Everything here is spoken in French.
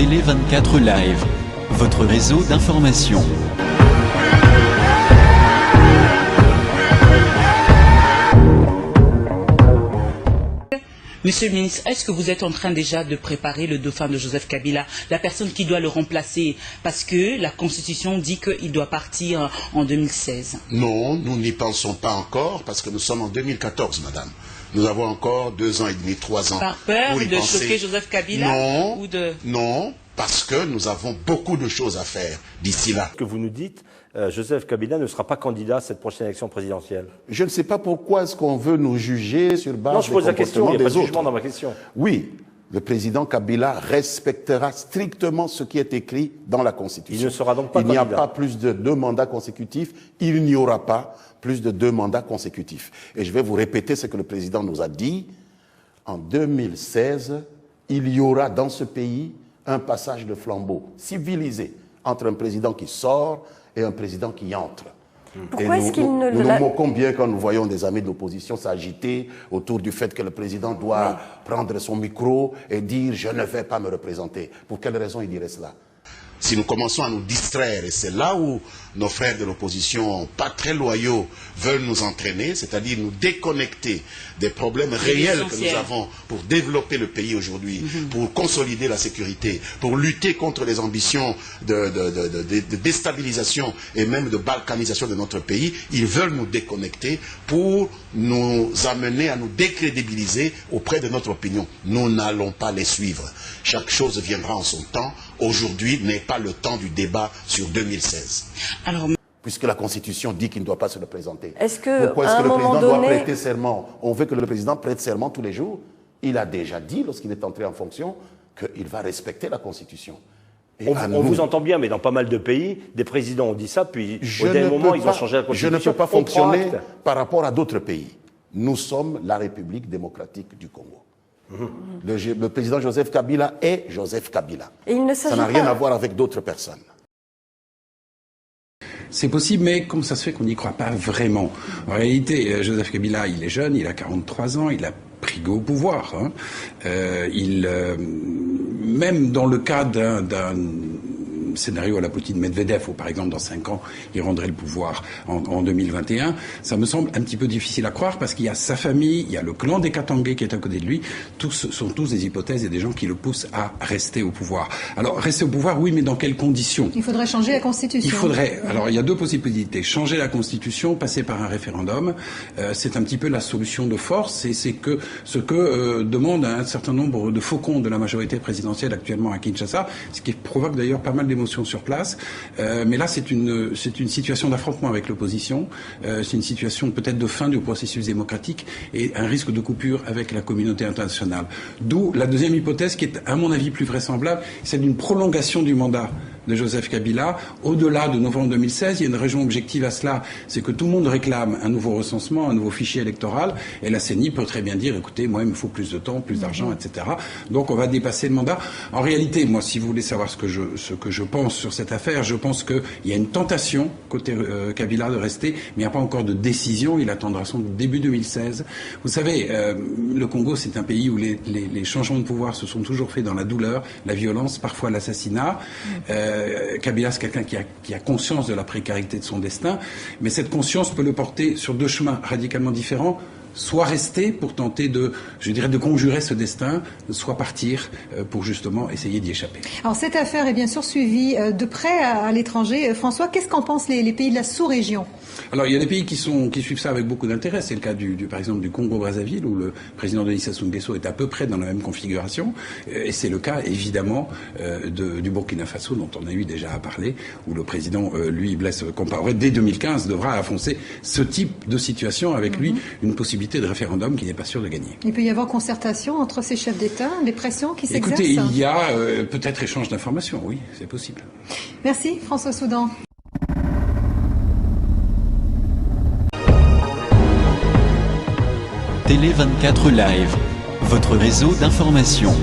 Télé 24 Live, votre réseau d'information. Monsieur le ministre, est-ce que vous êtes en train déjà de préparer le dauphin de Joseph Kabila, la personne qui doit le remplacer, parce que la Constitution dit qu'il doit partir en 2016? Non, nous n'y pensons pas encore, parce que nous sommes en 2014, madame. Nous avons encore 2 ans et demi, 3 ans. Par peur pour y de penser. choquer Joseph Kabila? Non, ou de... non, parce que nous avons beaucoup de choses à faire d'ici là. Ce que vous nous dites, Joseph Kabila ne sera pas candidat à cette prochaine élection présidentielle. Je ne sais pas pourquoi est-ce qu'on veut nous juger sur base Non, je pose des la question, il n'y a pas de autres. jugement dans ma question. Oui, le président Kabila respectera strictement ce qui est écrit dans la Constitution. Il ne sera donc pas candidat. Il n'y a pas plus de 2 mandats consécutifs, il n'y aura pas plus de 2 mandats consécutifs. Et je vais vous répéter ce que le président nous a dit. En 2016, il y aura dans ce pays un passage de flambeau civilisé entre un président qui sort et un président qui entre. Pourquoi est-ce qu'il ne nous nous moquons bien quand nous voyons des amis de l'opposition s'agiter autour du fait que le président doit prendre son micro et dire « je ne vais pas me représenter ». Pour quelle raison il dirait cela? Si nous commençons à nous distraire, et c'est là où nos frères de l'opposition, pas très loyaux, veulent nous entraîner, c'est-à-dire nous déconnecter des problèmes réels que nous avons pour développer le pays aujourd'hui, pour consolider la sécurité, pour lutter contre les ambitions de déstabilisation et même de balkanisation de notre pays, ils veulent nous déconnecter pour nous amener à nous décrédibiliser auprès de notre opinion. Nous n'allons pas les suivre. Chaque chose viendra en son temps. Aujourd'hui n'est pas le temps du débat sur 2016. Alors, puisque la Constitution dit qu'il ne doit pas se représenter. Pourquoi est-ce que le président doit prêter serment? On veut que le président prête serment tous les jours. Il a déjà dit, lorsqu'il est entré en fonction, qu'il va respecter la Constitution. On vous entend bien, mais dans pas mal de pays, des présidents ont dit ça, puis au dernier moment, ils ont changé la Constitution. Je ne peux pas fonctionner par rapport à d'autres pays. Nous sommes la République démocratique du Congo. Le président Joseph Kabila est Joseph Kabila. Et il ne ça n'a rien à voir avec d'autres personnes. C'est possible, mais comment ça se fait qu'on n'y croit pas vraiment? En réalité, Joseph Kabila, il est jeune, il a 43 ans, il a pris goût au pouvoir. Hein. Même dans le cas d'un scénario à la Poutine Medvedev, où par exemple dans 5 ans il rendrait le pouvoir en 2021, ça me semble un petit peu difficile à croire parce qu'il y a sa famille, il y a le clan des Katangé qui est à côté de lui, sont tous des hypothèses et des gens qui le poussent à rester au pouvoir. Alors rester au pouvoir, oui, mais dans quelles conditions? Il faudrait changer la Constitution. Il faudrait, alors il y a 2 possibilités, changer la Constitution, passer par un référendum, c'est un petit peu la solution de force, et c'est ce que demande un certain nombre de faucons de la majorité présidentielle actuellement à Kinshasa, ce qui provoque d'ailleurs pas mal d'émotions sur place, mais là c'est une situation d'affrontement avec l'opposition, c'est une situation peut-être de fin du processus démocratique et un risque de coupure avec la communauté internationale. D'où la deuxième hypothèse qui est à mon avis plus vraisemblable, celle d'une prolongation du mandat de Joseph Kabila. Au-delà de novembre 2016, il y a une raison objective à cela, c'est que tout le monde réclame un nouveau recensement, un nouveau fichier électoral, et la CENI peut très bien dire, écoutez, moi il me faut plus de temps, plus d'argent, etc. Donc on va dépasser le mandat. En réalité, moi, si vous voulez savoir ce que je pense sur cette affaire, je pense qu'il y a une tentation côté Kabila de rester, mais il n'y a pas encore de décision, il attendra son début 2016. Vous savez, le Congo, c'est un pays où les changements de pouvoir se sont toujours faits dans la douleur, la violence, parfois l'assassinat. Kabila, c'est quelqu'un qui a conscience de la précarité de son destin, mais cette conscience peut le porter sur 2 chemins radicalement différents. Soit rester pour tenter de conjurer ce destin, soit partir pour justement essayer d'y échapper. Alors cette affaire est bien sûr suivie de près à l'étranger. François, qu'est-ce qu'en pensent les pays de la sous-région? Alors il y a des pays qui suivent ça avec beaucoup d'intérêt. C'est le cas par exemple du Congo-Brazzaville, où le président Denis Sassou Nguesso est à peu près dans la même configuration. Et c'est le cas évidemment du Burkina Faso, dont on a eu déjà à parler, où le président, Blaise Compaoré, dès 2015, devra affronter ce type de situation avec lui, une possibilité de référendum qui n'est pas sûr de gagner. Il peut y avoir concertation entre ces chefs d'État, des pressions qui s'exercent? Écoutez, il y a peut-être échange d'informations, oui, c'est possible. Merci François Soudan. Télé 24 Live, votre réseau d'information.